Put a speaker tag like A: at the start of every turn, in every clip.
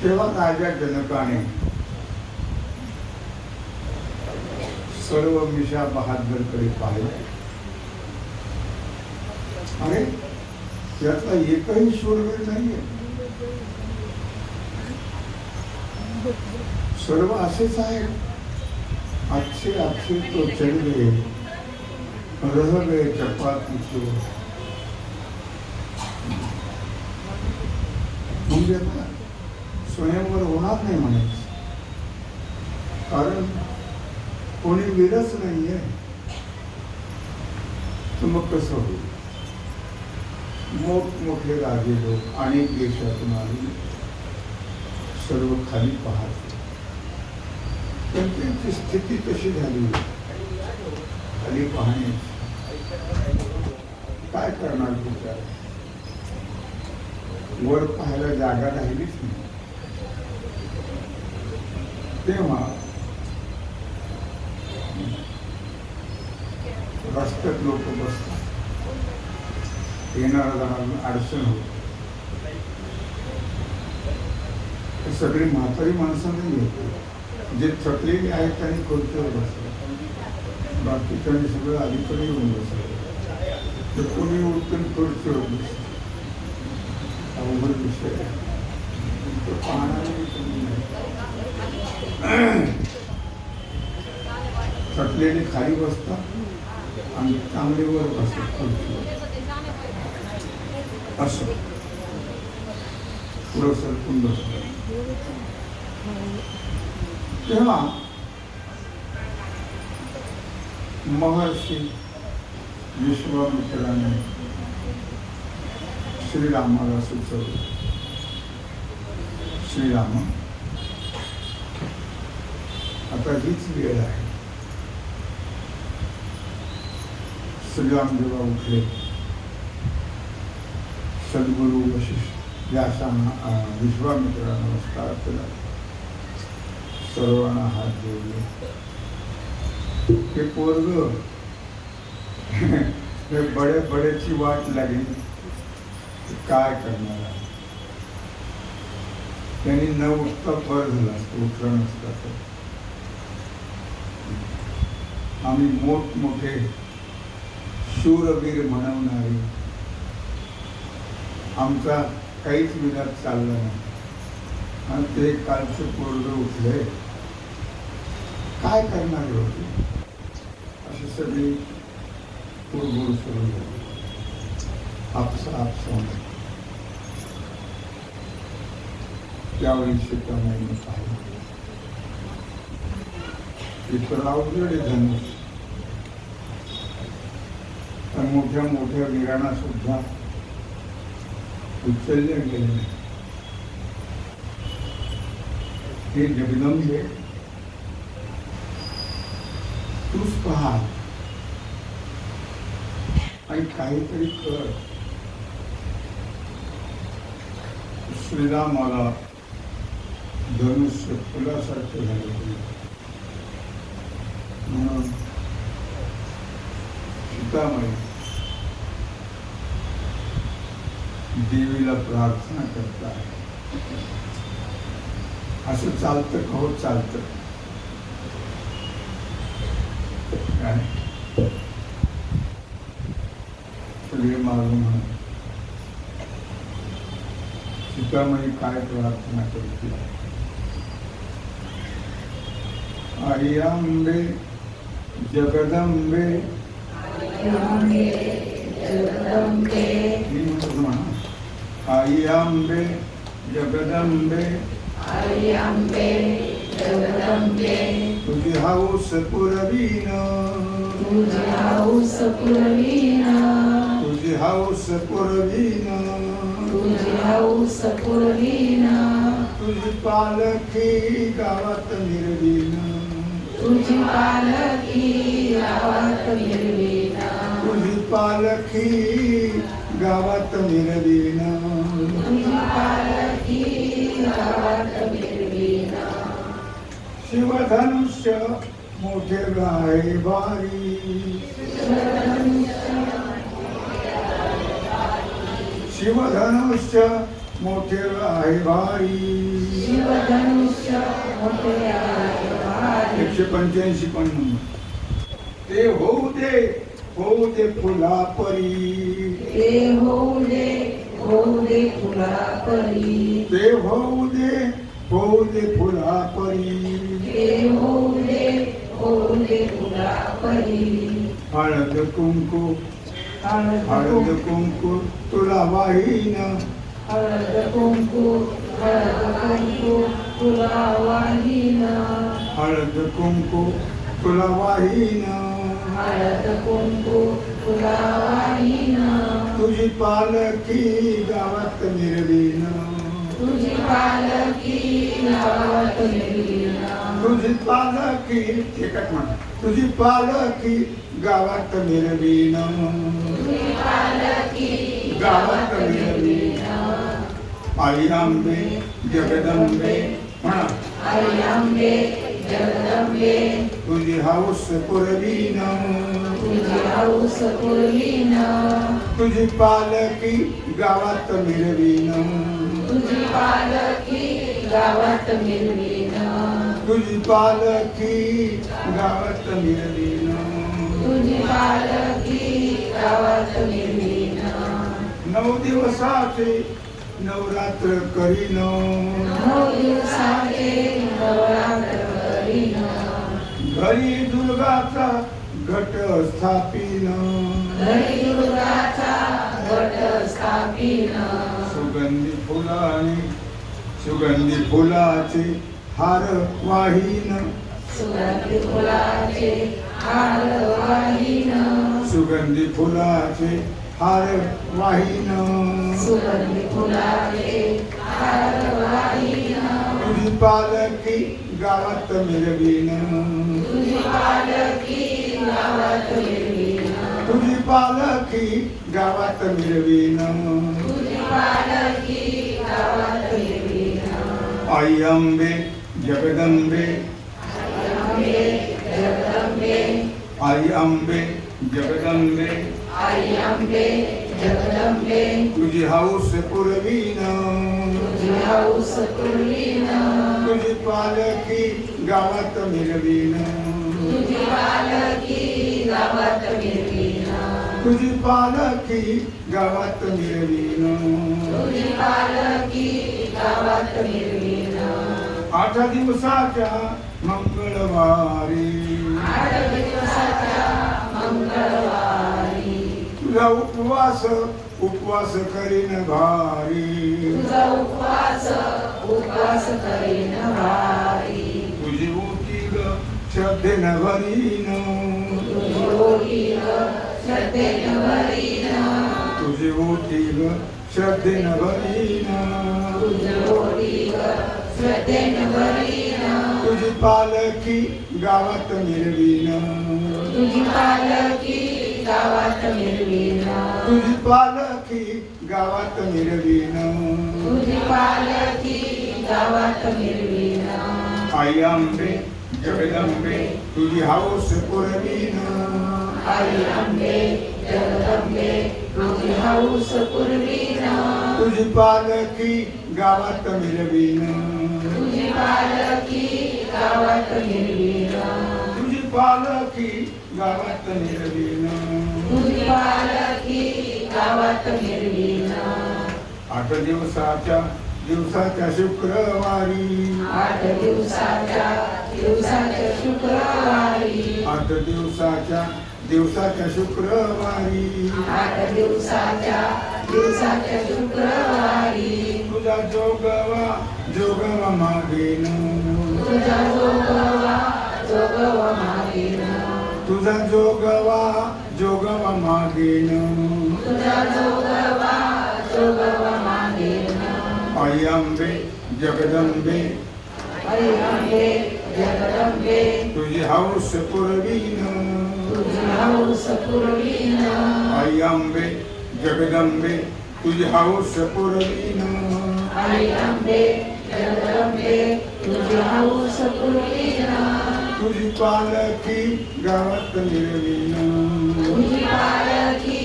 A: तेव्हा राजा जनकाने सर्व मिशा बहादरकडे पाहिले. अरे त्यातला एकही शूरवीर नाहीये, सर्व असेच आहे. अच्छे अच्छे तो चल गए, रह गए चपाती चोर. म्हणजे आता स्वयंवर होणार नाही म्हणायचं, कारण कोणी वीरच नाहीये. तर मग कसं होईल? मोठमोठे राजे लोक अनेक देशातून आले, सर्व खाली पाहत. त्यांची स्थिती कशी झाली खाली पाहण्याची? काय करणार विचार? वर पाहायला जागा राहिलीच नाही. तेव्हा रस्त्यात लोक बसतात, येणारा जाणारा अडचण होत. सगळी म्हातारी माणसं नाही येत, जे थकलेली आहेत त्यांनी खुर्चीवर बसले, बाकीच्यांनी सगळं अलीकडे येऊन बसले. तर कोणी उठून खुर्चीवर बसले. अवघड विषय थकलेले खाली बसतात आणि चांगले वर बसतात खुर्चीवर. असं पुढं सरकून बसतात. तेव्हा महर्षी विश्वामित्राने श्रीरामाला सुचवलं, श्रीराम आता हीच वेळ आहे. श्रीराम जेव्हा उठले, सद्गुरु वशिष्ठ व्यासांना विश्वामित्राला नमस्कार केला, सर्वांना हात जोडले. हे पोरग बड्या बड्याची वाट लागली, काय करणार आहे? त्यांनी न उठता फळ झाला असतो, उठला नसता तर. आम्ही मोठमोठे शूरवीर म्हणवणारे, आमचा काहीच विलास चालला नाही, आणि ते कालचं पोरग उठले, काय करणार होते? अशी सगळी कुरबुर सुरू झाली. आपसा आपसा त्यावेळी सीतामाईने पाहिलं, इतर अवघड धनुष, तर मोठ्या मोठ्या वीरांना सुद्धा उचलले गेले. हे जगदंबे तूच पहा आणि काहीतरी कर. श्रीरामाला धनुष्य फुलासारखे झाले म्हणून सीतामाई देवीला प्रार्थना करतात. असं चालतं का? हो चालतं. काय सगळे मालूम आहे. सीतामाई काय प्रार्थना करते? आई अंबे जगदंबे, आई अंबे जगदंबे, तुझी हौस पुरवीना, तुझी हौस पुरवीना, तुझी हौस पुरवीना, तुझी हौस पुरवीना, तुझी पालखी गावात मिरवीना, तुझी पालखी गावात मिरवीना, तुझी पालखी गावात मिरवीना, तुझी पालखी गावात मिरवीना. शिवधनुष्य मोठे गाय बारी, शिवधनुष्य मोठे आहे भारी.
B: शिवधनुष्य मोठे आहे भारी.
A: 185 पण नंबर. ते होऊ दे फुला परी.
B: ते होऊ दे फुला परी.
A: ते होऊ दे फुला परी.
B: ते होऊ दे फुला परी.
A: हळद कुंकू
B: हळद
A: कुंकू तुला वाहीन.
B: हळद कुंकू तुला वाहीन.
A: हळद कुंकू तुला वाहीन.
B: हळद कुंकू तुला वाहीन.
A: तुझी पालखी गावात मिरवीन.
B: तुझी पालखी गावात मिरवीन.
A: तुझी पालखी एकच म्हणा. तुझी पालखी गावात मिरवीन.
B: तुझी पालखी
A: गावात मिरवीन. आई आंबे जगदंबे म्हणा.
B: आई आंबे जगदंबे
A: तुझी हाऊस पुरवीन.
B: तुझी हौस पुरवीन.
A: तुझी पालखी गावात मिरवीन.
B: तुझी पालखी गावात मिरवीन.
A: तुझी पालखी गावात मिरवीन.
B: तुझी पालखी गावात मिरवीन.
A: 9 दिवसाचे नवरात्र करीन.
B: 9 दिवसाचे नवरात्र करीन.
A: घरी दुर्गाचा घट स्थापीन.
B: घरी दुर्गाचा घट स्थापीन.
A: सुगंधी फुलाचे हार वाहीन.
B: सुगंधी फुलाचे हार वाहीन.
A: सुगंधी फुलाचे हार वाहीन.
B: सुगंधी फुलाचे हार वाहीन.
A: तुझी पालखी गावात मिरवीन.
B: तुझी पालखी गावात मिरवीन.
A: तुझी पालखी गावात मिरवीन.
B: तुझी पालखी गावात मिरवीन.
A: आई आंबे जगदंबे.
B: आंबे जगदंबे
A: आई आंबे जगदंबे.
B: आई आंबे जगदंबे
A: तुझी हाऊस पुरवीन.
B: तुझी हौस पुरवीन.
A: तुझी पालखी गावात मिरवीन.
B: तुझी पालखी गावात मिरवीन.
A: तुझी पालखी गावात मिरवीन.
B: तुझी पालखी गावात मिरवीन.
A: 8 दिवसाच्या मंगळवारी.
B: 8 दिवसाच्या मंगळवारी.
A: तुझा उपवास करीन भारी.
B: तुझा उपवास करीन भारी.
A: तुझी ओटी ग श्रद्धेनं भरीन.
B: तुझी ओटी ग श्रद्धेनं भरीन.
A: तुझी ओटी ग श्रद्धेनं भरीन.
B: तुझी ओटी ग श्रद्धेनं भरीन.
A: तुझी पालखी गावात मिरवीन.
B: तुझी पालखी गावात मिरवीन.
A: तुझी पालखी गावात मिरवीन.
B: तुझी पालखी गावात मिरवीन.
A: आई आंबे जगदंबे तुझी हाऊस पुरवीन.
B: आई आंबे जगदंबे तुझी हौस पुरवीन.
A: तुझी पालखी गावात मिरवीन.
B: तुझी पालखी गावात मिरवीन.
A: तुझी पालखी गावात मिरवीन.
B: तुझी पालखी गावात मिरवीन.
A: 8 दिवसाच्या शुक्रवारी.
B: 8 दिवसाच्या शुक्रवारी.
A: 8 दिवसाच्या शुक्रवारी.
B: 8 दिवसाच्या शुक्रवारी.
A: तुझा जोगवा मागेन.
B: तुझा जोगवा मागेन.
A: तुझा जोगवा मागेन.
B: तुझा जोगवा मागेन.
A: आई आंबे जगदंबे
B: आई आंबे जगदंबे
A: तुझी हाऊस पुरवीन.
B: तुझी हौस पुरवीन.
A: आई आंबे जगदंबे तुझी हाऊस पुरवीन.
B: आई आंबे जगदंबे तुझी हौस पुरवीन.
A: तुझी पालखी गावात मिरवीन.
B: तुझी पालखी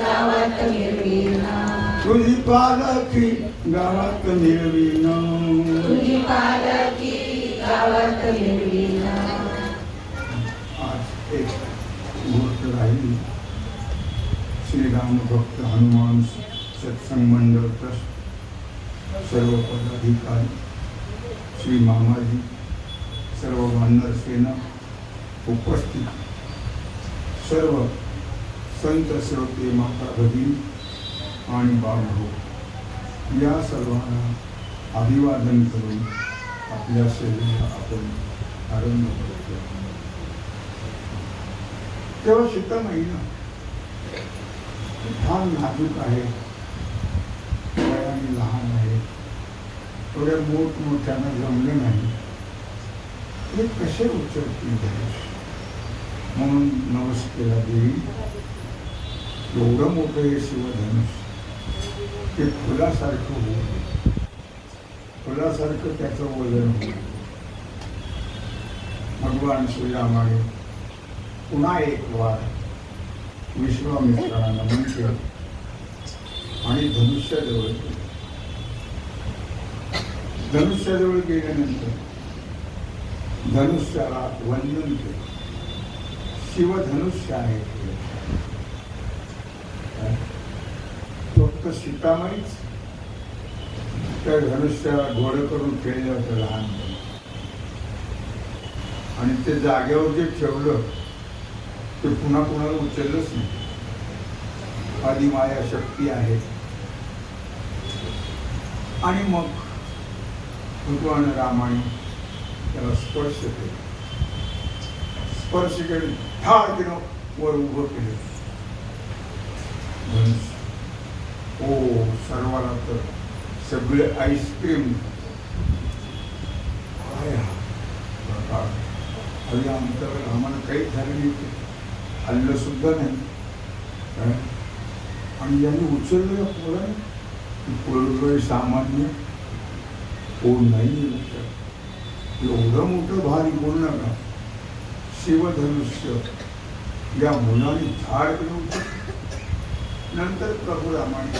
B: गावात मिरवीन.
A: तुझी पालखी गावात मिळवीन,
B: तुझी पालखी गावात मिळवीन.
A: आज एक गोष्ट राहिली. श्रीराम भक्त हनुमान सत्संग मंडळ ट्रस्ट सर्व पदाधिकारी, श्री मामाजी, सर्व वानर सेना, उपस्थित सर्व संत श्रोते, माता भगिनी आणि बाळभाऊ, या सर्वांना अभिवादन करून आपल्या सेवेला आपण आरंभ करतो. तेव्हा सीतामाईला फार नाजूक आहे, वयाने लहान आहे, थोड्या मोठमोठ्यानं जमलं नाही, हे कसे उच्चरतील म्हणून नवस केला. देवी, एवढं मोठं हे शिवधनुष, ते फुलासारखं होऊ, फुलासारखं त्याचं वजन होऊ. भगवान श्रीरामाने पुन्हा एक वार विश्वामित्राला नमन केलं आणि धनुष्याजवळ गेले. धनुष्याजवळ गेल्यानंतर धनुष्याला वंदन केलं. शिवधनुष्य आहे फक्त सीतामाईच त्या धनुष्याला घोडं करून खेळलं होतं लहानपणी, आणि ते जागेवर जे ठेवलं ते पुन्हा कुणाला उचललंच नाही. आदिमाया शक्ती आहे. आणि मग भगवान रामाने त्याला स्पर्श केला. स्पर्श केले, ठार केलं, वर उभं केलं. ओ, सर्वांना तर सगळे आईस्क्रीम अरे आमच्याकडे आम्हाला काहीच झालं नाही, हल्लं सुद्धा नाही. आणि यांनी उचललं पोराने सामान्य कोण नाही. एवढं मोठं भारी बोलू नका. शिवधनुष्य या मुलाने झाड केलं होतं. नंतर प्रभू रामाने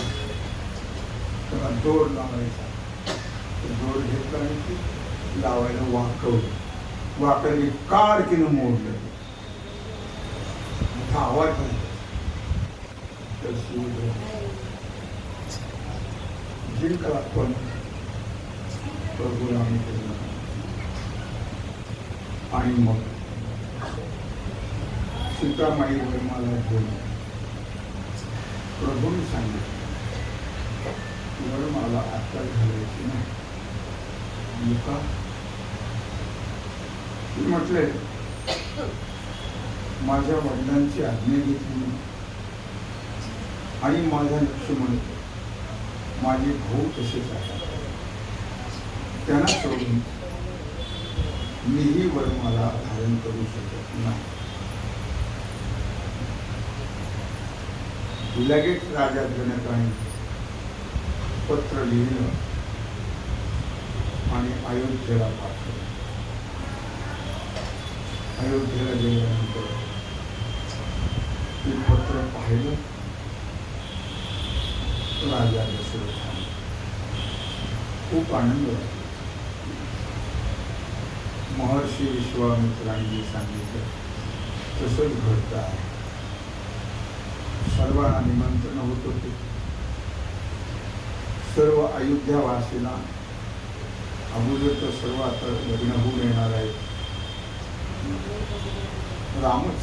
A: त्याला दोर लावायचा. दोर घेतला आणि ते लावायला वाकवलं. वाकरली कारकीनं मोडलं. मोठा आवाज झाला. तर जिंकला पण प्रभू रामाने केलं. आणि मग सीतामाईवर मला घेऊन प्रभूने सांगितलं, मला आत्ता घालायची नाही. का म्हटले, माझ्या वडिलांची आज्ञा घेतली आणि माझ्या लक्ष्मण माझे भाऊ तसेच आहे, त्यांना सोडून मीही वर मला धारण करू शकत नाही. लगेच राजा जनकाने पत्र लिहिलं आणि अयोध्येला पाठवलं. अयोध्येला गेल्यानंतर ते पत्र पाहिलं. राजा दशरथाने खूप आनंद वाटला. महर्षी विश्वामित्रांनी सांगितलं तसंच घडतं आहे. सर्वांना निमंत्रण होत होते. सर्व अयोध्यावासींना अगोदर तर सर्व आता लग्न होऊन येणार आहे. रामच,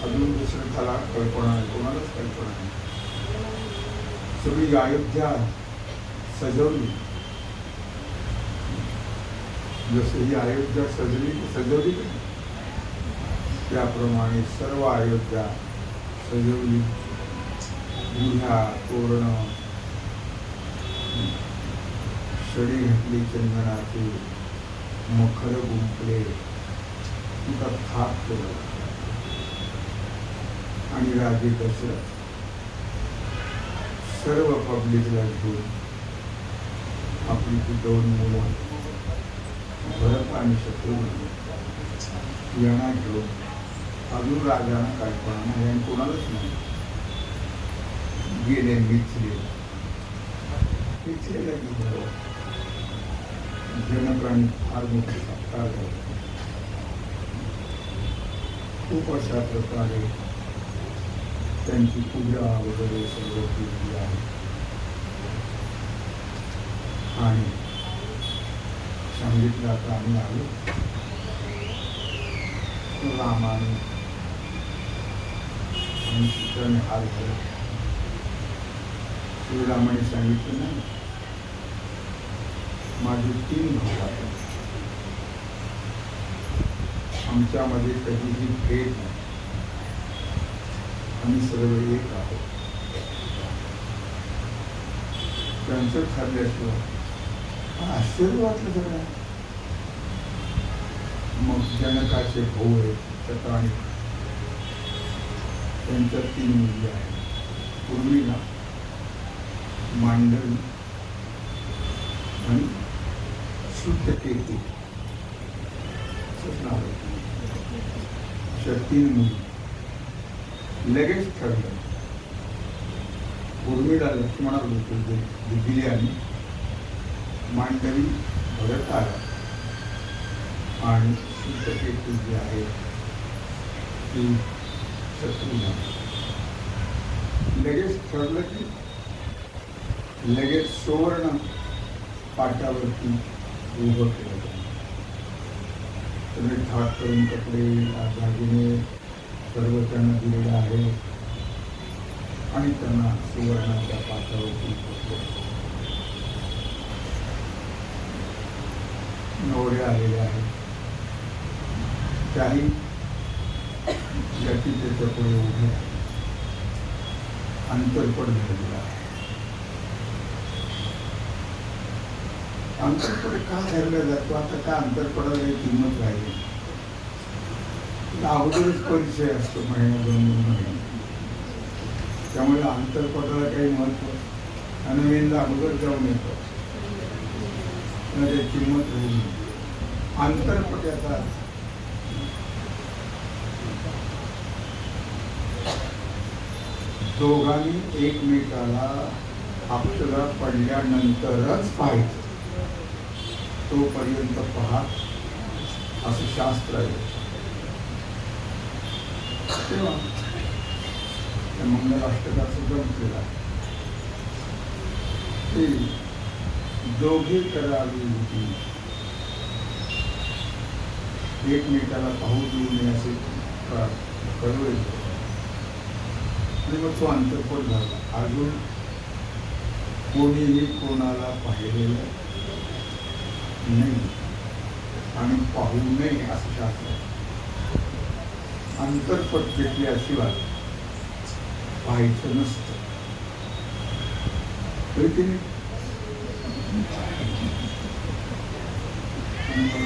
A: अजून दशरथाला कल्पना नाही, कोणालाच कल्पना नाही. सगळी अयोध्या सजवली. जसं ही अयोध्या सजवली त्याप्रमाणे सर्व अयोध्या सजवली. गुढ्या, तोरण, शडी घातली चंदनाची, मखर गुंफले, तुझा थाप केला. आणि राजे दशरथ सर्व पब्लिकला घेऊन आपली ती 2 मुलं भरत आणि शत्रुघ्न यांना घेऊन अजून राजांना कल्पना नाही आणि कोणालाच नाही गेले मिचलेला गेलो. जनकाने फार मोठे सत्कार झाले. खूप अशा प्रकारे त्यांची पूजा वगैरे सर्व केली आहे. आणि सांगितलं आता आम्ही आलो. रामाने आणि सीताने हार झाला. श्रीरामाने सांगितलं नाही, माझे 3 भाऊ आहेत, आमच्यामध्ये कधीही भेद नाही, आम्ही सर्व एक आहोत. त्यांचं ठरल्याशिवाय आश्चर्य वाटलं सगळं. मग जनकाचे भाऊ आहेत शतानी, त्यांच्या 3 मुली आहेत, उर्मिला, मांडवी आणि श्रुतकेतू. अशा 3 मुली. लगेच ठरलं. उर्मिला लक्ष्मणाला दिली आणि मांडवी भरताला आणि श्रुतकेतू जी आहे ती शत्रुघ्न. लगेच ठरलं की लगेच सुवर्ण पाटावरती उभं केलं. सगळे थाट करून कपडे दागिने सर्व त्यांना दिलेलं आहे आणि त्यांना सुवर्णाच्या पाटावरती नवरे आलेले आहेत. त्याही ज्याची त्याच्या पुढे उभे अंतरपट झालेला आहे. अंतरपट का धरला जातो? आता का अंतरपडाला किंमत राहिली? अगोदरच परिचय असतो महिना 2 महिने, त्यामुळे अंतरपटाला काही महत्व आणि मेनला अगोदर जाऊन येतो त्याची किंमत राहिली. अंतरपट याचा दोघांनी एकमेकाला आपल्याला पडल्यानंतरच पाहायचं, तोपर्यंत पहा असं शास्त्र आहे. तेव्हा त्या मंगलाष्टकाचं जमलेलं आहे ते दोघे करावी होती, एकमेकाला पाहू देऊ नये असे कळवायचं. आणि मग तो अंतरपट झाला. अजून कोणीही कोणाला पाहिलेलं नाही आणि पाहू नये असं शास्त्र. अंतरपट भेटल्याशिवाय पाहायचं नसतं.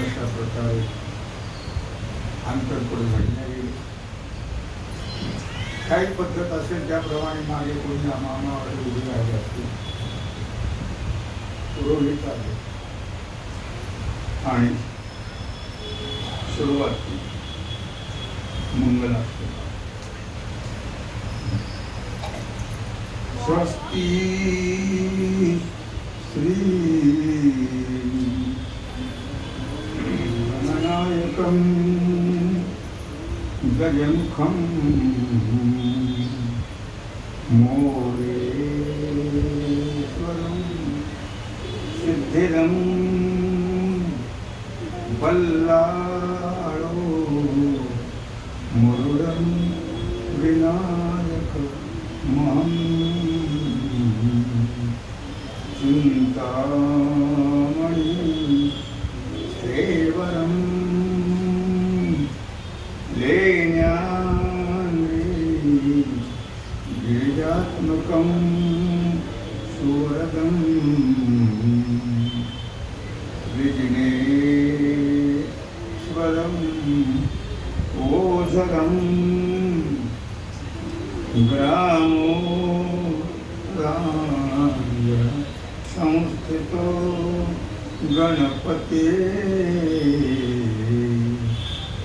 A: अशा प्रकारे अंतरपट घडल्या गेले. काही पद्धत असेल त्याप्रमाणे मागे कोणी मामावर उभे राहिले असतील, पुरोहित आले आणि सुरुवात केली मंगलाष्टक. स्वस्ति श्री गणनायकं गजमुखं मोरेश्वरं सिद्धिदं बल्लाळो मुरुडं विनायक महं चिंतामणि श्रेवरं लेण्यान्वी गिरिजात्मकं सुवरदं विघ्नेश्वरं ओझरं ग्रामो राय संस्थितो गणपते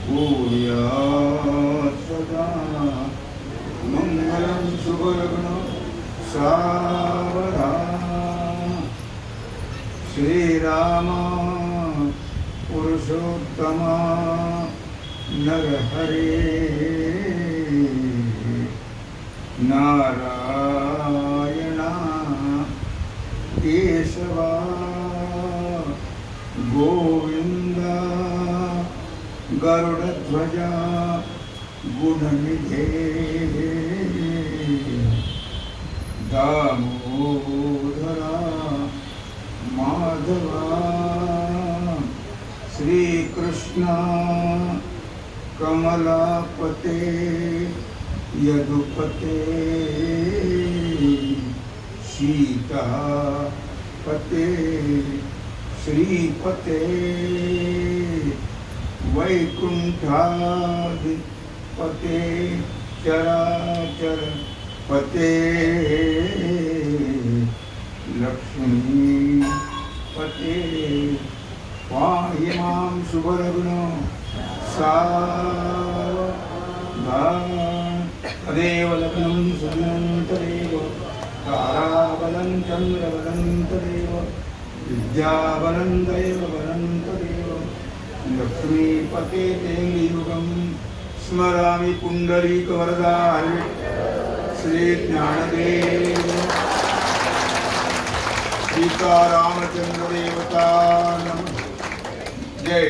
A: भूयात् सदा मंगलं शुभलग्न सावधान श्रीराम पुरुषोत्तम नरहरे नारायणा केशवा गोविंदा गरुडध्वजा गुणनिधे दामोदरा माधवा श्रीकृष्ण कमलापते यदुपते सीतापते श्रीपते वैकुंठाधिपते चराचर पते लक्ष्मीपते पाहि मां शुभलग्न सावधान तदेव लग्नं सुदिनं तदेव ताराबलं चन्द्रबलं तदेव विद्याबलं दैव बलं तदेव लक्ष्मीपते तेङ्गयुगं स्मरामि पुण्डरीकवरदा श्री ज्ञानदेव सीता रामचंद्र देवता नमः। जय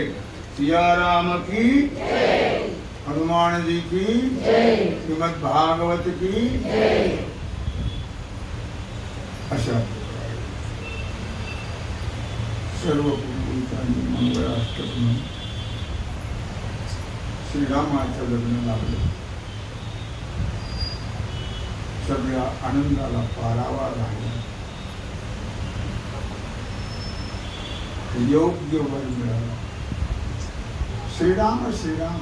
A: सिया राम की जय, हनुमान जी की जय, श्रीमद् भागवत की जय। अशा सर्व पूर्वजांनी मंगळाष्टमी श्रीरामाचं लग्न लागलं. सगळ्या आनंदाला पारावा लागला. योग्य वर मिळाला. श्रीराम श्रीराम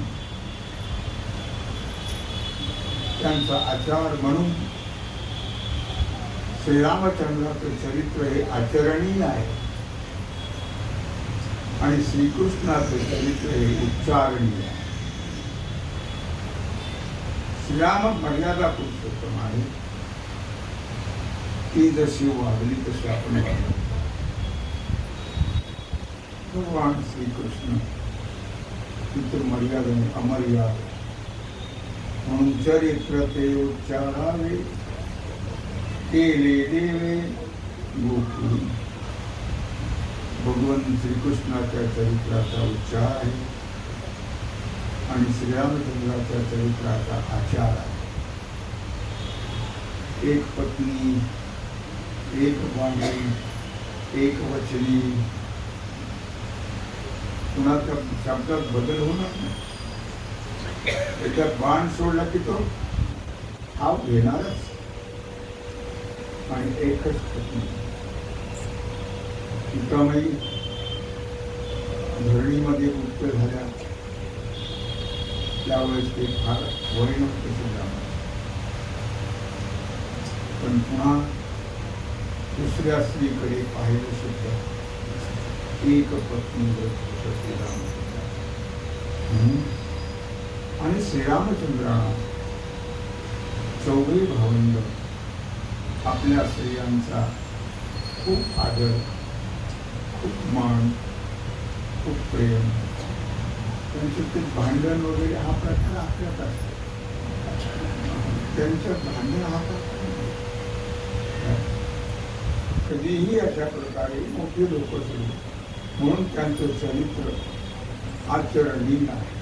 A: त्यांचा आचार म्हणून श्रीरामचंद्राचं चरित्र हे आचरणीय आहे आणि श्रीकृष्णाचं चरित्र हे उच्चारणीय आहे. श्रीराम मर्यादा पुरुषोत्तम आहे. ती जशी वागली तशी आपण वागलो. भगवान श्रीकृष्ण इतर मर्यादेने अमर्याद म्हणून चरित्र ते उच्चारावे केले देवे गोकुळी. भगवान श्रीकृष्णाच्या चरित्राचा उच्चार आहे आणि श्रीरामचंद्राच्या चरित्राचा आचार आहे. एक पत्नी, एक वाणी, एक वचनी. कुणाच्या शब्दात बदल होणार नाही. त्याच्यात बाण सोडला की तो हाव घेणारच. आणि एकच पत्नी सीतामाई धरणीमध्ये मुक्त झाल्या त्यावेळेस ते फार वय नव्हतं सुद्धा. पण पुन्हा दुसऱ्या स्त्रीकडे पाहिलं सुद्धा एक पत्नी आणि श्रीरामचंद्रांना चौघे भावंड आपल्या स्त्रियांचा खूप आदर, खूप मान, खूप प्रेम. त्यांचं ते भांडण वगैरे हा प्रकार आपल्यात असतो. त्यांचं भांडण हा प्रकार कधीही अशा प्रकारे मोठी लोक असतील म्हणून त्यांचं चरित्र आचरणीय आहे.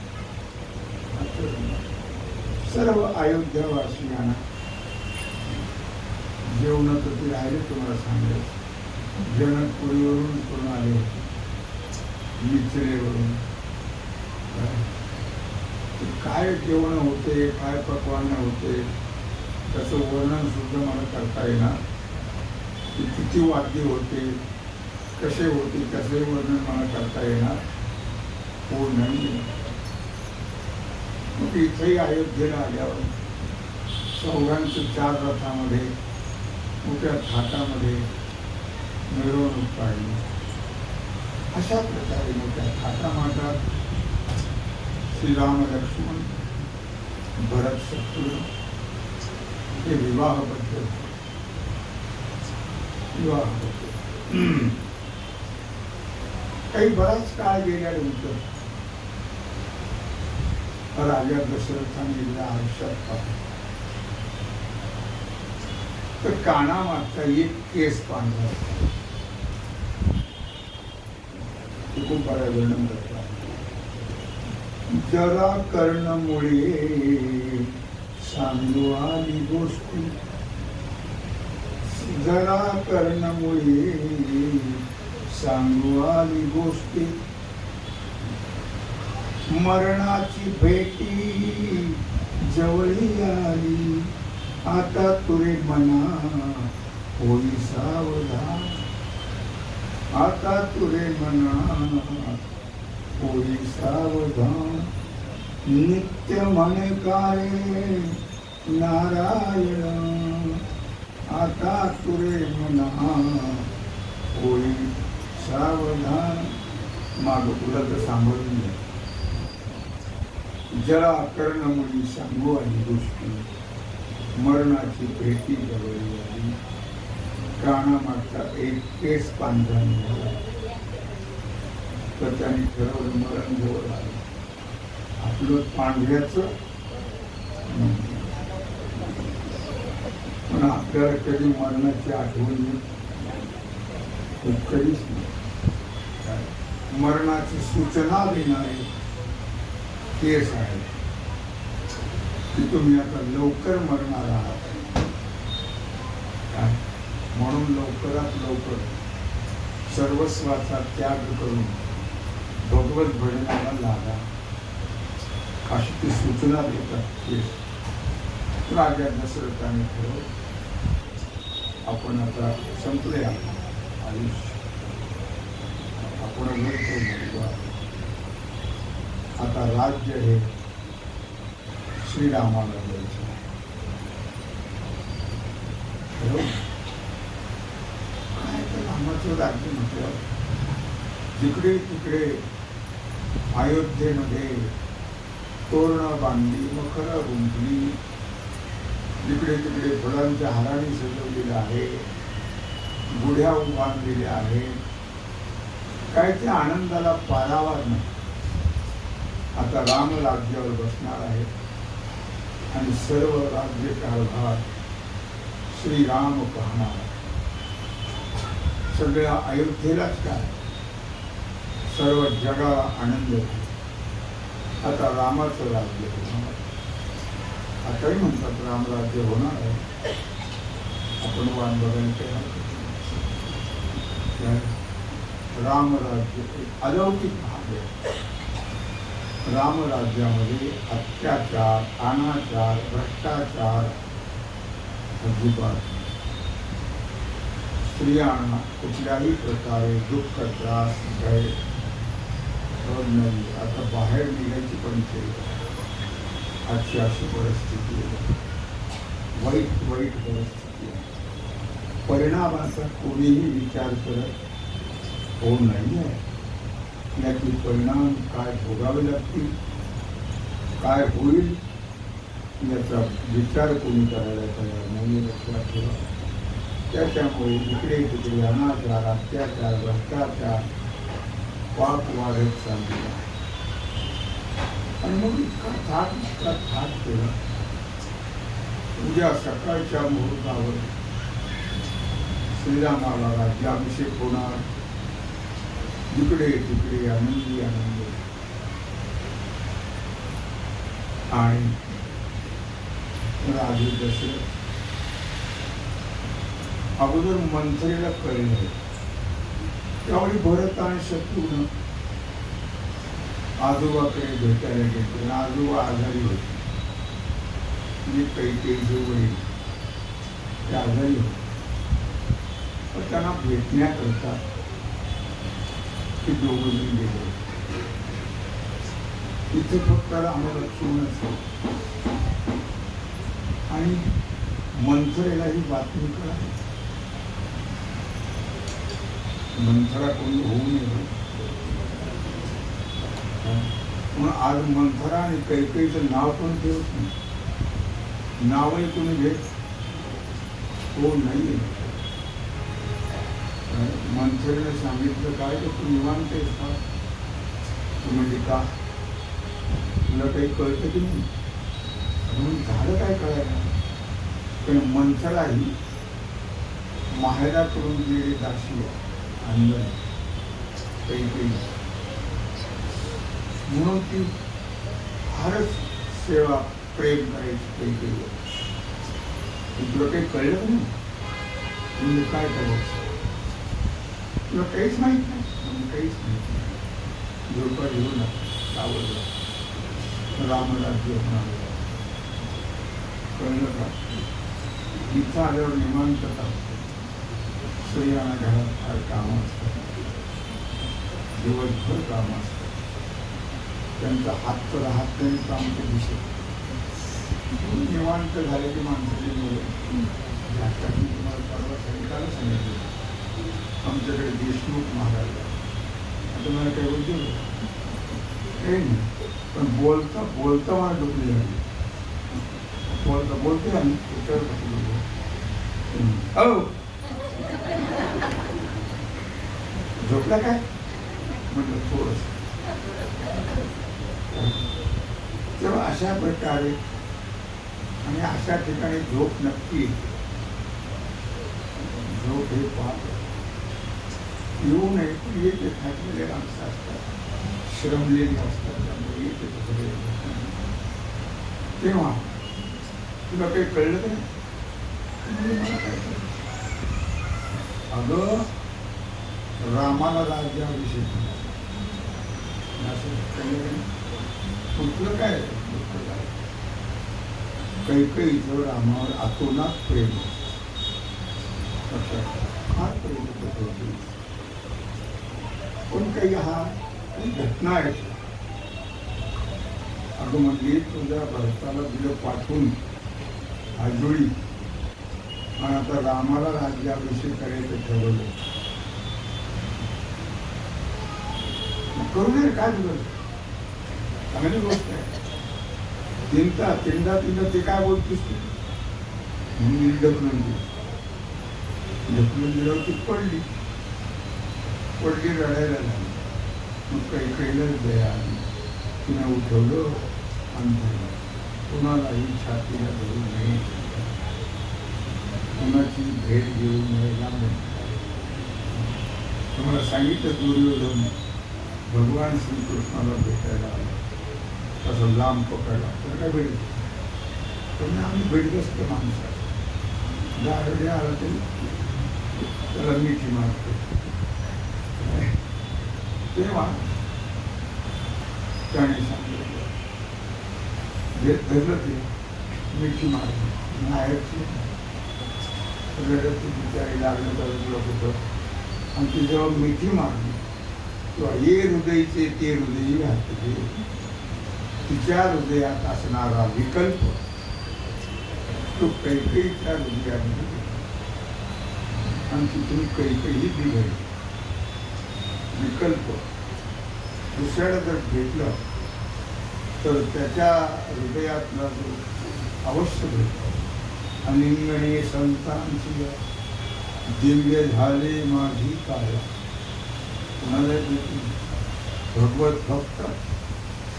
A: सर्व अयोध्यावासियांना जेवण तर ते राहिले. तुम्हाला सांगायचं जनकपुरीवरून करून आले होते, मिचरेवरून. काय जेवण होते, काय पक्वान होते त्याचं वर्णन सुद्धा मला करता येणार. किती वाद्य होते, कसे होते त्याचे वर्णन मला करता येणार हो नाही. मग इथेही अयोध्येला आल्यावर चौघांच्या 4 रथामध्ये मोठ्या थाटामध्ये मिरवणूक काढली. अशा प्रकारे मोठ्या थाटामाटात श्रीराम लक्ष्मण भरत शत्रुघ्न हे विवाहबद्ध विवाह होतो. काही बराच काळ गेल्यानंतर राजा दशरथाने एकदा आयुष्यात पाहिलं तर कानामागचा एक केस पांढरा होता. ते खूप बऱ्या वर्णन करतात. जरा कर्णमुळे सांगू आली गोष्टी, जरा कर्णमुळे सांगू आली गोष्टी, मरणाची भेटी जवळी आली, आता तुरे मना होई सावधान, आता तुरे मना होई सावधान, नित्य मन काय नारायण, आता तुरे मना होई सावधान. माग तुला तर सांभाळून घ्या. जरा कर्णमुळी सांगू आली गोष्टी, मरणाची भेटी जवळी आली, कानामागचा एक केस पांढरा निघाला. तर त्याने ठरवलं मरण जवळ आलं, आपलं पांढऱ्याचं. पण आपल्याला कधी मरणाची आठवण कधीच नाही. मरणाची सूचना देणारे केस आहे की तुम्ही आता लवकर मरणार आहात. म्हणून लवकरात लवकर सर्वस्वाचा त्याग करून भगवत भजनाला लागा, अशी ती सूचना देतात केस. राजा दशरथाने ठरवलं आपण आता संपले आयुष्य, आपण आता राज्य हे श्रीरामाला द्यायचं. काय तर रामाचं राज्य म्हटलं, जिकडे तिकडे अयोध्येमध्ये तोरणं बांधली, मखरं गुंफली, जिकडे तिकडे फुलांच्या हाराने सजवलेलं आहे, गुढ्या बांधलेल्या आहेत. काय त्या आनंदाला पारावार नाही. आता राम राज्यावर बसणार आहे आणि सर्व राज्य कारभार श्रीराम पाहणार. सगळ्या अयोध्येलाच काय, सर्व जगाला आनंद. आता रामाचं राज्य होणार. आताही म्हणतात राम राज्य होणार आहे. आपण वाट बघायला राम राज्य अलौकिक भाग आहे. राम राज्यामध्ये अत्याचार, अनाचार, भ्रष्टाचार अजिबात. स्त्रियांना कुठल्याही प्रकारे दुःख त्रास भय नाही. आता बाहेर निघायची पण अशी परिस्थिती आहे. वाईट परिस्थिती आहे. परिणामाचा कोणीही विचार करत हो नाही आहे. याचे परिणाम काय भोगावे लागतील, काय होईल याचा विचार कोणी करायला तयार नाही. लक्षात ठेवा. त्याच्यामुळे इकडे तिकडे अनाचार, अत्याचार, भ्रष्टाचार, पाप वाढत चाललेला आहे. आणि मग इतका थाट केला. उद्या सकाळच्या मुहूर्तावर श्रीरामाला राज्याभिषेक होणार. जिकडे तिकडे आनंदी आनंद. आणि राजे दशरथ अगोदर मंथरेला कळले. त्यावेळी भरत आणि शत्रुघ्न आजोबाकडे भेटायला गेले. आजोबा आजारी होते. म्हणजे कैकेयीचे वडील ते आजारी होते. पण त्यांना भेटण्याकरता ते दोघंजण गेले. इथे फक्त आम्हाला लक्ष्मणच आणि मंथरेला ही बातमी कळाली. मंथरा कोणी होऊ नये म्हणून आज मंथरा आणि कैकेयीचं नाव पण ठेवत नाही. नावही कोणी घेत हो नाही. मंथरेने सांगितलं काय तर तू निवांत आहेस का? तू म्हणजे का तुला काही कळतं की नाही? म्हणून झालं काय कळायला? पण मंथरा ही माहेराकडून गेलेली दाशी अंगण काही म्हणून ती फारच सेवा प्रेम करायची काही तुला काही कळलं नाही म्हणजे काय करायचं तुला काहीच माहित नाही म्हणजे काहीच माहित नाही झोपा घेऊ नका आवडलं रामराज्य होणार कळलं का इथं आल्यावर निवांतता स्त्रियांना घरात फार कामं असतात दिवसभर कामं असतात त्यांचा हातचं हात नाही काम ते दिसत निवांत झाले की माणसाची मुलं जातात. मी तुम्हाला परवा संगीताला सांगितलं आमच्याकडे देशमुख महाराज आता मला काय बोलते काही नाही पण बोलता बोलता मला डुबली झाली बोलते आम्ही त्याच्यावर कसं बोलतो झोपला काय म्हटलं थोडंसं. तेव्हा अशा प्रकारे आणि अशा ठिकाणी झोप नक्की झोप हे पाहत येऊ नये पण येते थकलेले माणसं असतात श्रमलेली असतात त्यामुळे येते सगळे तेव्हा तुला काही कळलं का नाही मला काय कळलं अगं रामाला राज्याभिषेक कुठलं काय कैकेयीचं रामावर आतोनात प्रेम फार प्रेम होते पण काही हा घटना आहे अगं म्हणजे तुझ्या भरताला दिलं पाठवून आजोळी आणि आता रामाला राज्याभिषेक करायचं ठरवलं करू दे काय तुला चांगली गोष्ट आहे तीनदा ते काय बोलतोस तू म्हणून ढकलून दिल्यावर ती पडली रडायला लागली मग काही कळलं दया तिनं उठवलं आणि कुणालाही छातीला धरून नाही कुणाची भेट घेऊ नये लांब तुम्हाला सांगितलं दुर्योधन भगवान श्रीकृष्णाला भेटायला आला तसं लांब पकडला तर काय भेट पण आम्ही भेटत असतो माणसाला गारडे आला तरी त्याला मिठी मारतो तेव्हा त्याने सांगितलं भेट धरलं ते मिठी मारली नायकची रडत बिचारी लागलं तर होतं आणि ती जेव्हा मिठी मारली तेव्हा हे हृदयचे ते हृदयी घातले तिच्या हृदयात असणारा विकल्प तो कैकेयीच्या हृदयामध्ये आणि तिथून कैकेयी बिघडली विकल्प दुसऱ्याला जर भेटलं तर त्याच्या हृदयातला जो अवश्य भेटतो अनिंगणे संतांची दिव्य झाले माझी काया कोणाला भगवत भक्त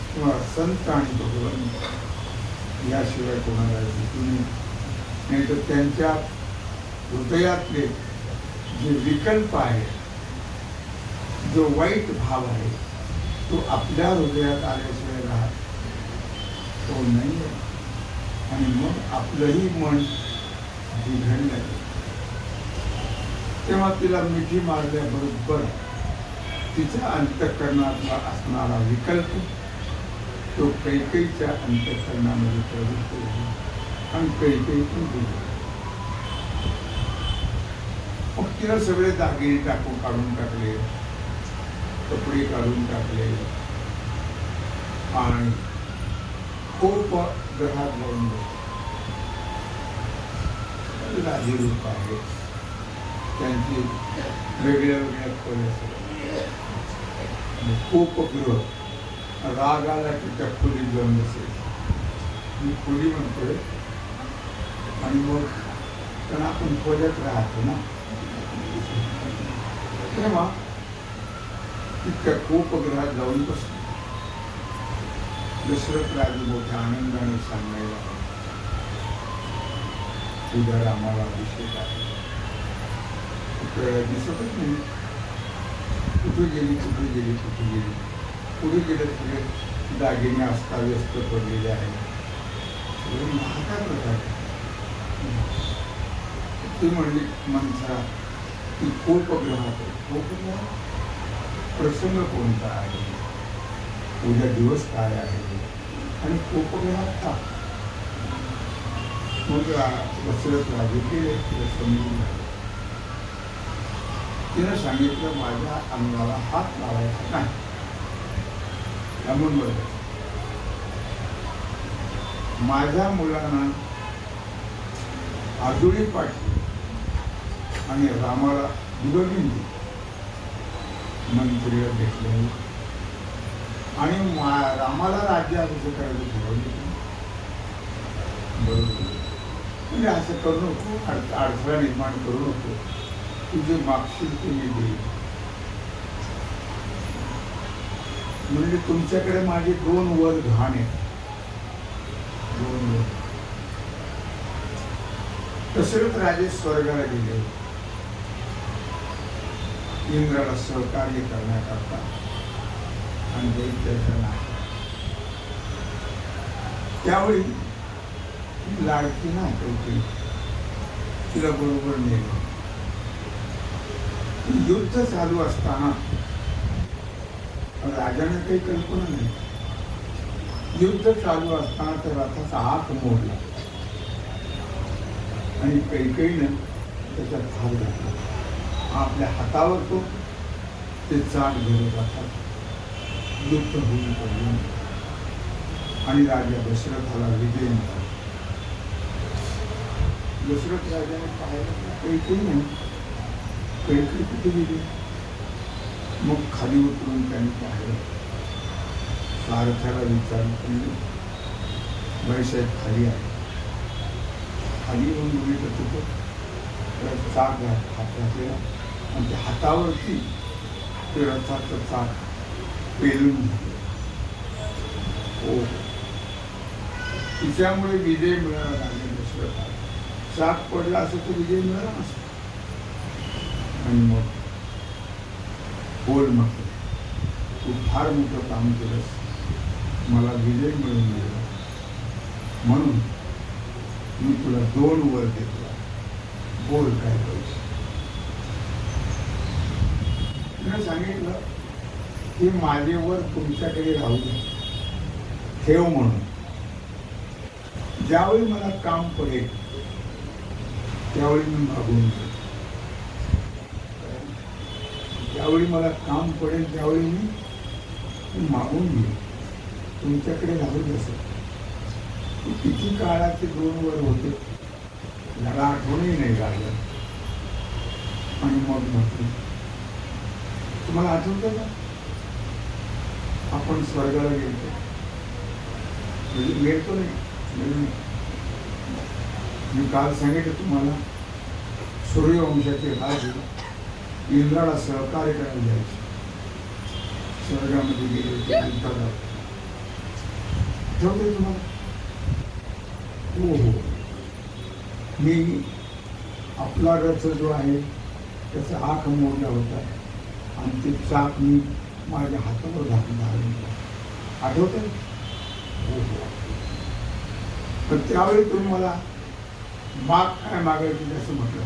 A: किंवा संत आणि भगवान याशिवाय कोणाला भेटू नाही तर त्यांच्या हृदयातले जे विकल्प आहे जो वाईट भाव आहे तो आपल्या हृदयात आल्याशिवाय राहत तो नाही आहे आणि मग आपलंही मन बिघडलं तेव्हा तिला मिठी मारल्याबरोबर तिच्या अंतःकरणातला असणारा विकल्प तो कैकेयीच्या अंतःकरणामध्ये प्रवृत्त झाला आणि कैकेयी पण गेली मग तिला सगळे दागिने काढून टाकले कपडे काढून टाकले आणि खूप ग्रहात जाऊन राजी रूप आहे त्यांची वेगळ्या खोल्या खूप गृह राग आला की त्या खोलीत जाऊन बसेल मी खोली म्हणतोय आणि मग कारण आपण खोल्यात राहतो ना तेव्हा त्या कोपग्रहात जाऊन बसले. दशरथ राजे मोठ्या आनंदाने सांगायला, उद्या रामाला अभिषेक आहे. दिसतच नाही, कुठे गेली कुठे गेली कुठे गेली. पुढे गेले सगळे दागिने अस्ताव्यस्त पडलेले आहेत. महाका प्रकार ती म्हणली मंथरा की कोपग्रहात कोपग्रह प्रसंग कोणता आहे, उद्या दिवस काय आहे आणि कोपग्रहात का. मग दशरथ राजे गेले, तिला समजून झाले. तिनं सांगितलं माझ्या अंगाला हात लावायचा नाही. त्यामुळे माझ्या मुलांना आजुळी पाठली आणि रामाला बिघडून दिली. मंत्रीला भेटले आणि रामाला राज्याभिषेक करायला ठरवले. बरोबर म्हणजे असं करू नको, अडथळा निर्माण करू नको, तुझे मागशील ते मी देईल. म्हणजे तुमच्याकडे माझे 2 वर घाण आहेत. 2 वर. दशरथ राजे स्वर्गाला गेले इंद्राला सहकार्य करण्याकरता आणि दैत्याचा नाश. त्यावेळी लाडकी ना होती, तिला बरोबर नेलं. युद्ध चालू असताना राजाने काही कल्पना नाही. युद्ध चालू असताना त्या रथाचा हात मोडला आणि कैकेयीनं त्याच्यात हात घातला. आपल्या हातावर तो ते चाक धरत रथात युद्ध होऊन पडले आणि राजा दशरथाला विजय मिळाला. दशरथ राजाने पाहिलं कैकेयी नाही, कैकेयी कुठे गेली. मग खाली उतरून त्यांनी पाहिलं. सारथ्याला विचारलं, बाईसाहेब खाली आहे. खाली येऊन बघितलं तिथं चाक हात घातलेला आणि त्या हातावरती ते रथाचं चाक पेलून झालं. हो, तिच्यामुळे विजय मिळाला नाही दशरथाला. चाक पडला असं तर विजय मिळाला नसतो. आणि मग बोल म्हटलं, तू फार मोठं काम केलंस, मला विजय मिळून गेला म्हणून मी तुला 2 वर देतो. बोल काय पाहिजे. तिने सांगितलं की माझे वर तुमच्याकडे राहू दे, ठेव म्हणून. ज्यावेळी मला काम पडेल त्यावेळी मी मागून घेईन. ज्यावेळी मला काम पडेल त्यावेळी मी मागून घेईन. तुमच्याकडे राहू द्या. किती काळाचे 2 वर होते याला आठवणही नाही लागलं. आणि मग म्हटलं, तुम्हाला आठवतं का आपण स्वर्गाला गेलो. म्हणजे गेलतो नाही, मी काल सांगितलं तुम्हाला, सूर्यवंशाचे राजे इंद्राला सहकार्य करायला जायचे. स्वर्गामध्ये गेले आठवते तुम्हाला. हो हो, मी आपला रथ जो आहे त्याचा आख मोडला होता आणि ते चाक मी माझ्या हातावर घातलं आहे. आठवतं? हो हो. पण त्यावेळी तुम्ही मला माग काय मागायची असं म्हटलं.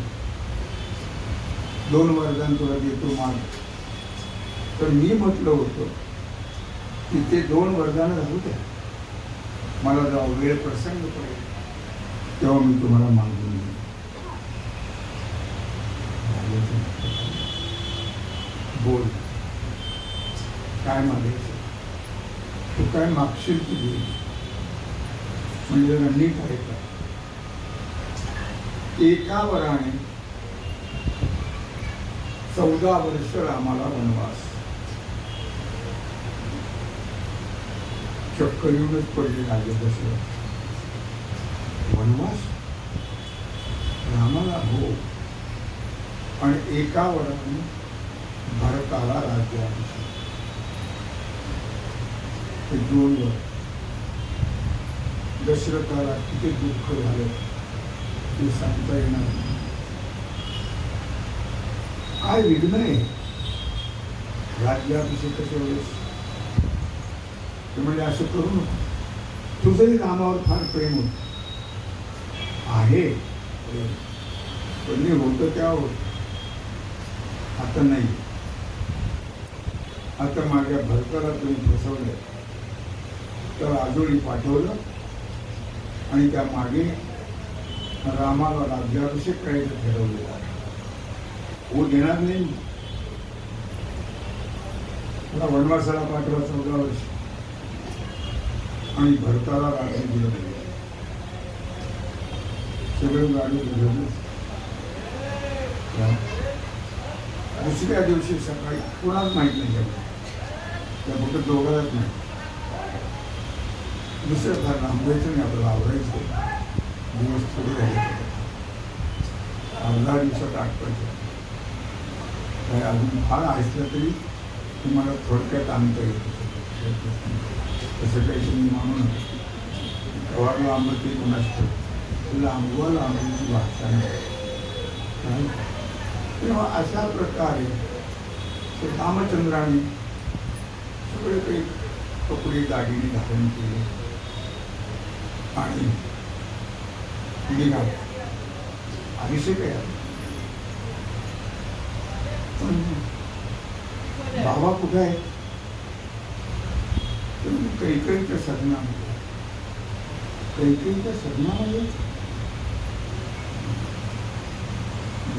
A: 2 वरदान तुला देतो माग. तर मी म्हटलं होतं की ते 2 वरदान राहू द्या, मला जेव्हा वेळ प्रसंग पडेल तेव्हा मी तुम्हाला मागून देईन. बोल काय मागायचं, तू काय मागशील की देईल. म्हणजे नीट आहे का. एका वराने 14 वर्ष रामाला वनवास. चक्कर येऊनच पडले राजे दशरथ. वनवास रामाला हो. आणि एका वराने भरताला राज्याभिषेक. हे 2 वर्ष दशरथाला किती दुःख झालं ते सांगता येणार नाही. काय विघ्न आहे राज्याभिषेकाच्या वेळेस. ते म्हणजे असं करू नको. तुझंही रामावर फार प्रेम होत आहे, पण मी होतं त्यावर आता नाही. आता माझ्या भरताला तुम्ही फसवलं, तर आजोळी पाठवलं आणि त्या मागे रामाला राज्याभिषेक करायचं ठरवलेलं आहे. हो देणार नाही. मला वनवासाला पाठवा 14 वर्ष आणि भरताला राज्य दिलं पाहिजे. सगळं गाडी दिलं. दुसऱ्या दिवशी सकाळी कोणाच माहीत नाही झालं, त्या फक्त दोघांनाच नाही. दुसरं फार लांबायचं नाही, आपल्याला आवडायचं. दिवस थोडे राहिले, 10 दिवसात आठवायचं. काय अजून फार ऐकलं तरी तुम्हाला थोडक्यात आणता येतं. तसं काही तुम्ही मानू नका. गव्हाला आंबती कोणाच लांबवाला आंबीची भाषा नाही. तेव्हा अशा प्रकारे रामचंद्राने सगळे काही कपडे दागिने धारण केले आणि निघाले. अभिषेक आहे. बाबा कुठे आहे? कैकेयीच्या सदनामध्ये. कैकेयीच्या सदनामध्ये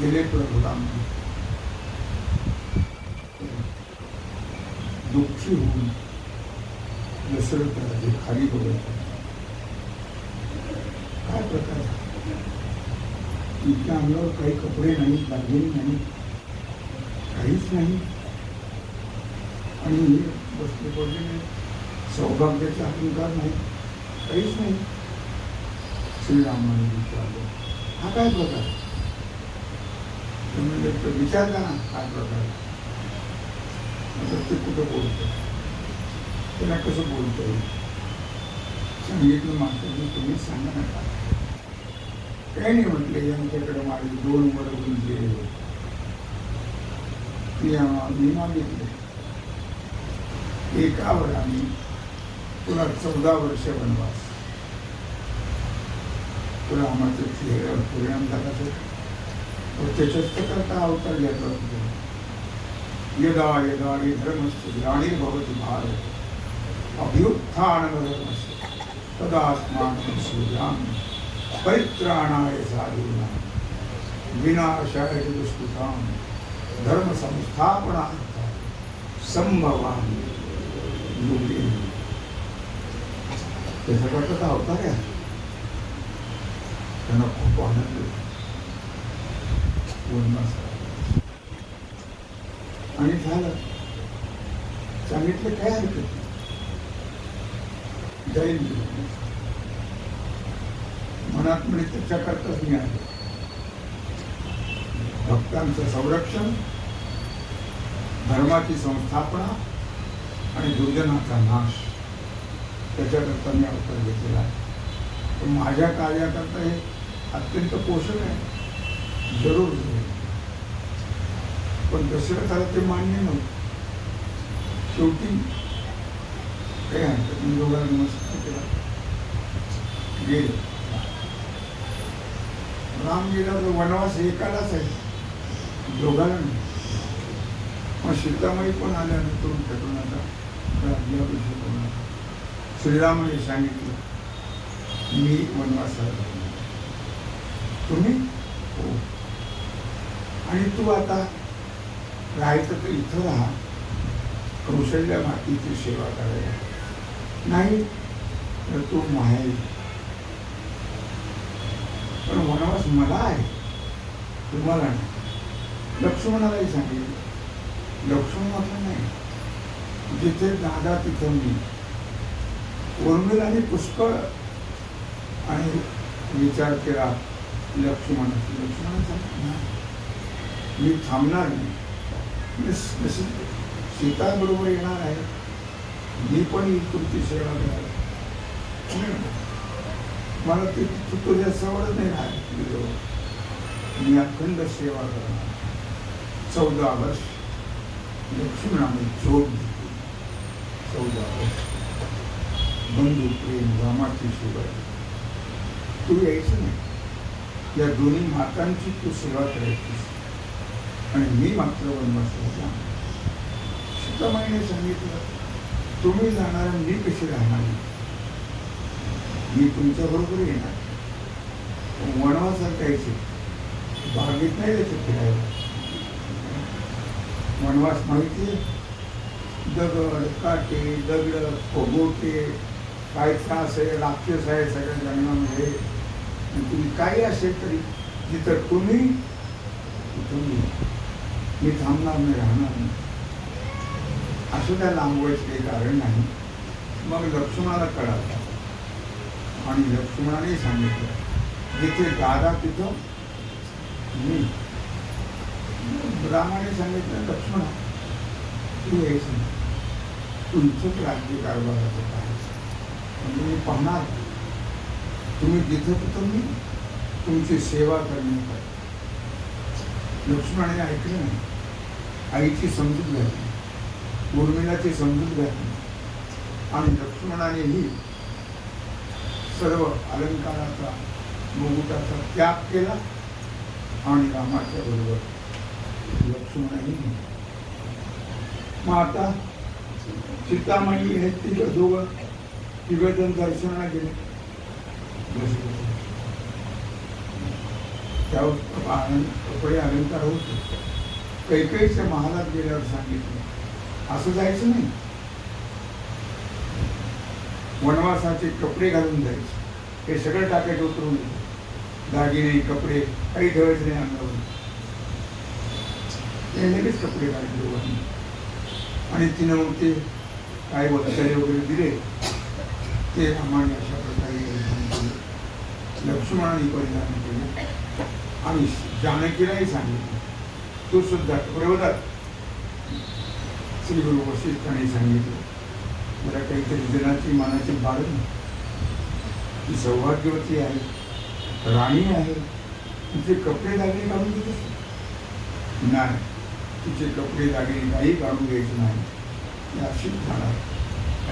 A: गेले प्रभू राम. दुःखी होऊन दशरथ राजे खाली बघत. काय प्रकार? इतक्या अंगावर काही कपडे नाही, दागिने नाही, काहीच नाही. आणि बसले पडले नाही. सौभाग्याचा अहंकार नाही, काहीच नाही. श्रीरामाने विचारलं, हा काय प्रकार? म्हणजे विचारला ना काय प्रकार. ते कुठं बोलतं, त्याला कसं बोलता येईल? सांगितलं मात्र तुम्ही सांगा ना काय. काही नाही म्हटले, आमच्याकडे माझे 2 वर्ग गुंतले, मी मागितले. एकावर आम्ही तुला 14 वर्ष वनवास. तुला आम्हाला चेहऱ्यावर परिणाम झाला तर त्याच्याच करता अवतार घेतला. यदा यदा धर्मस्य ग्लानिर्भवति भारत अभ्युत्थानमधर्मस्य तदात्मानं सृजामि परित्राणाय साधूनां विनाशाय च दुष्कृतां धर्म संस्थापनार्थाय संभवामि युगे. त्याचा करता अवतार आहे. त्यांना खूप आनंद वनवास आणि झालं. सांगितलं काय हरकत जाईल. मनात म्हणजे त्याच्या करताच मी आहे. भक्तांचं संरक्षण, धर्माची संस्थापना आणि दुर्जनाचा नाश, त्याच्याकरता मी अवतार घेतलेला आहे. पण माझ्या कार्याकरता हे अत्यंत पोषक आहे. जरूर पण दशरथाला ते मान्य नव्हतं. शेवटी काही हरकत नाही, दोघांना नमस्कार केला, गेले. राम गेला तर वनवास एकालाच आहे, दोघांना नाही. मग सीतामाई पण आल्यानंतर ठरवून आता राज्याभिषेक होणार. श्रीरामाने सांगितलं मी वनवासाला तुम्ही हो, आणि तू आता राहायचं तर इथं राहा, कौशल्या मातीची सेवा करायला, नाही तर तू माहेरी. पण वनवास मला आहे, तुम्हाला नाही. लक्ष्मणालाही सांगितलं. लक्ष्मण म्हटलं नाही, जिथे दादा तिथं मी. उर्मिलाने पुष्कळ आणि विचार केला लक्ष्मणाचा. लक्ष्मण सांगितलं मी थांबणार नाही, सीता बरोबर येणार आहे, मी पण ही तुमची सेवा करायला. मला ते तुझ्या सवड नाही राहिली, मी अखंड सेवा करणार. 14 वर्ष लक्ष्मणाने झोप घेतली. 14 वर्ष बंधू प्रेम रामाची सेवा. तू यायचं नाही, या दोन्ही मातांची तू सेवा करायचीस आणि मी मात्र वनवासाला जाणार. सीतामाईने सांगितलं, तुम्ही जाणार, मी कशी राहणार? मी तुमच्या बरोबर येणार. वनवासात जायचे, बागेत नाही जायचं फिरायला. वनवास माहिती, दगड काटे, दगड खोगोटे, काय त्रास आहे, राक्षस आहे सगळ्या जन्मामध्ये. तुम्ही काही असेल तरी जिथं तुम्ही मी थांबणार नाही, राहणार नाही. असं त्या लांबवायचं काही कारण नाही. मग लक्ष्मणाला कळालं आणि लक्ष्मणाने सांगितलं, जिथे दादा तिथं मी. रामाने सांगितलं, लक्ष्मणा तू यायचं नाही, तुमचंच राज्य कारभाराचं पाहायचं. म्हणजे मी पाहणार, तुम्ही जिथं तिथं मी तुमची सेवा करण्यात. लक्ष्मणाने ऐकलं नाही. आईची समजूत घातली, उर्मिलाची समजूत घातली आणि लक्ष्मणानेही सर्व अलंकाराचा मुकुटाचा त्याग केला आणि रामाच्या बरोबर लक्ष्मणाने. मग आता सीतामाई हे तिघजण दर्शनाला गेले. त्यावर कपडे अलंकार होते. कैकेयीच्या महालात गेल्यावर सांगितलं, असं जायचं नाही, वनवासाचे कपडे घालून जायचे. हे सगळं टाकायचं उतरून, दागिने कपडे काही ठेवायचं नाही अंगावर. ते लगेच कपडे घालले आणि तिनं मग ते काही वस्त्रे वगैरे दिले. ते रामाने अशा प्रकारे लक्ष्मणाने परिधान केले आणि जानकीलाही सांगितलं, तू सुद्धा कपडे बदल. श्री गुरु वशिष्ठाने सांगितलं, मला काहीतरी जनाची मानाची बाळग, ती सौभाग्यवती आहे, राणी आहे, तिचे कपडे दागिने काढून देत नाही. तिचे कपडे दागिने काही काढून घ्यायचे नाही. ते अशीच झाणार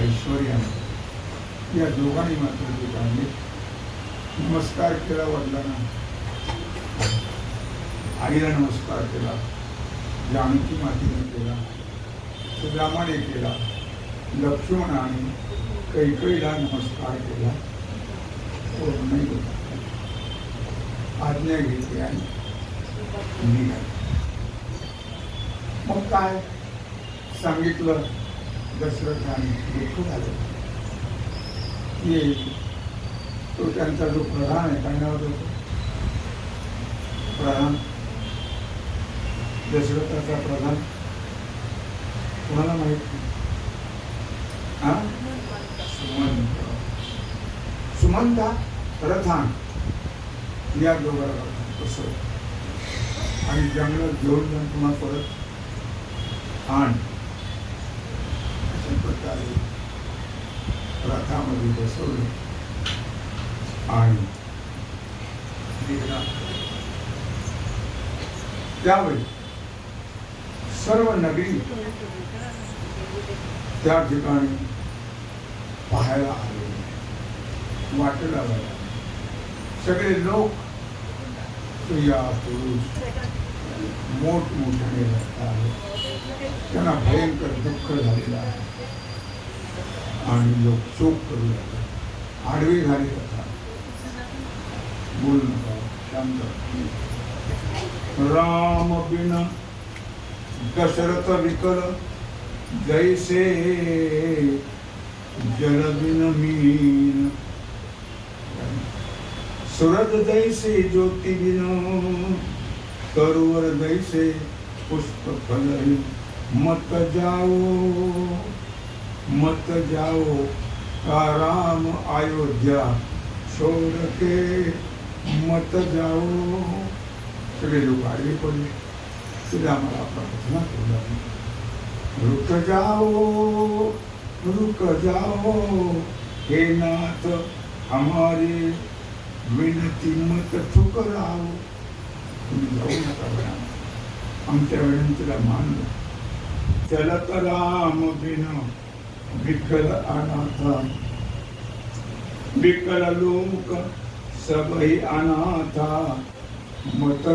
A: ऐश्वर्याने. या दोघांनी मात्र ते काढले. नमस्कार केला वडिलांना, आईला नमस्कार केला, जानकी मातेने केला, रामाने केला, लक्ष्मणाने कैकेयीला नमस्कार केला. नाही होता, आज्ञा घेतली आणि निघाली. मग काय सांगितलं दशरथाने, दुःख झालं. तो त्यांचा जो प्रधान आहे, काय नाव होतं प्रधान, दशरथाचा प्रधान, कोणाला माहित नाही? सुमंता रथान या दोघांना कसं आणि जंगलात घेऊन जाऊन पुन्हा परत आण. अशा प्रकारे रथामध्ये बसवलं आणि त्यावेळी सर्व नगरी त्या ठिकाणी पाहायला आले, वाटेला गेला. सगळे लोक, स्त्रिया पुरुष मोठमोठ्याने आहेत. त्यांना भयंकर दुःख झालेलं आहे आणि लोक शोक करू लागले. आडवी झाली कथा, बोल नका, शांत. राम बिन दशरथ विकल, जैसे जल बिन मीन. सूरज जैसे ज्योति बिन, तरुवर जैसे पुष्प फल. मत जाओ का राम अयोध्या छोड़ के मत जाओ. सगळे लोक आडवे पडले. तिला मला प्रार्थना करू लागली, रुक जाओ हे नाथ हमारे, विनती मत ठुकराओ. तुम्ही जाऊ नका बघा, आमच्या विनंतीला मानलं. चलत राम बिन विकल अनाथा, विकल लोक सबही अनाथा. मत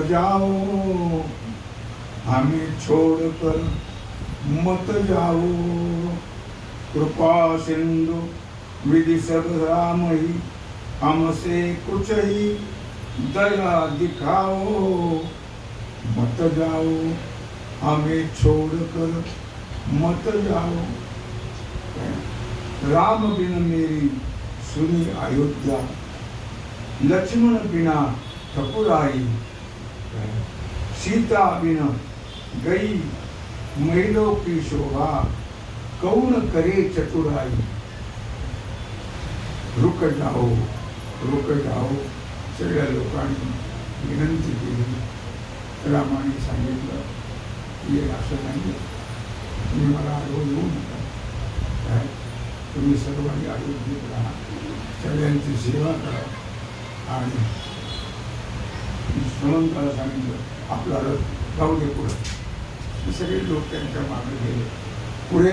A: जाओ हमें छोड़कर मत जाओ. कृपा सिंधु विधि सब राम ही, हमसे कुछ ही दया दिखाओ. मत जाओ हमें छोड़कर मत जाओ. राम बिन मेरी सुनी अयोध्या, लक्ष्मण बिना ठकुराई. सीता बिना गई महिलों की शोभा, कौन करे चतुराई. रुक जाओ सगळ्या लोकांनी विनंती केली. रामाने सांगितलं की असं नाही, तुम्ही मला आडवं येऊ नका. काय तुम्ही सर्वांनी अयोध्येत राहा, सगळ्यांची सेवा करा. आणि श्रीमंताला सांगितलं आपला रथ जाऊ दे पुढे. सगळे लोक त्यांच्या मागे गेले. पुढे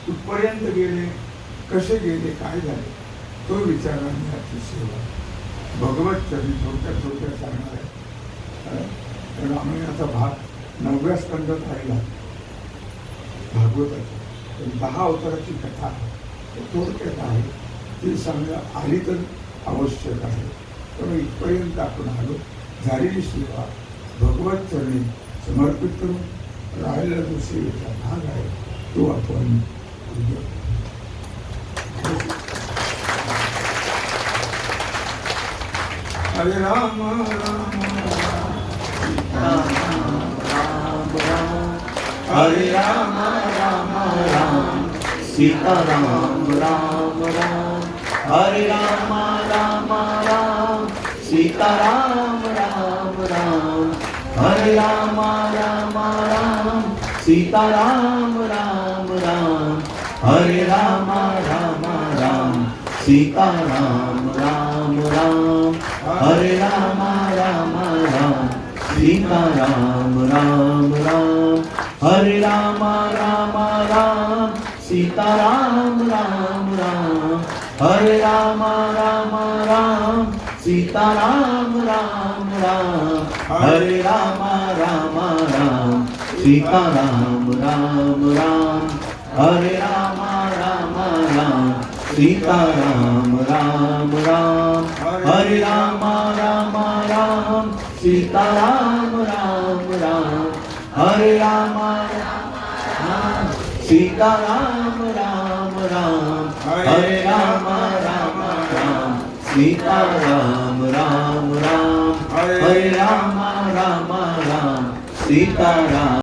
A: कुठपर्यंत गेले, कसे गेले, काय झाले तो विचाराने याची सेवा. भगवत चरित्र थोडक्यात सांगणार आहे. रामायणाचा भाग 9व्या स्कंदात राहिला भागवताची. 10 अवताराची कथा थोडक्यात आहे, ती सांगणं आली तर आवश्यक आहे. तर इथपर्यंत आपण आलो. झालेली सेवा भगवत चरणी समर्पित करून राहिलेला जो सेवेचा भाग आहे तो आपण करूया. हरे राम राम
B: हरे राम राम राम, सीता राम राम राम. हरे राम राम राम, सीता राम राम राम. हरे राम राम राम, सीता राम राम राम. हरे राम राम राम, सीता राम राम राम. हरे राम राम राम, सीता राम राम राम. हरे राम राम राम, सीता राम राम राम. हरे राम राम राम, सीता राम राम राम. हरे राम राम राम, सीता राम राम राम. हरे राम राम राम, सीता राम राम राम. हरे राम राम राम, सीता राम राम राम. हरे राम राम, सीता राम राम राम. हरे राम राम राम, सीता राम राम राम. हरे राम राम राम, सीता राम.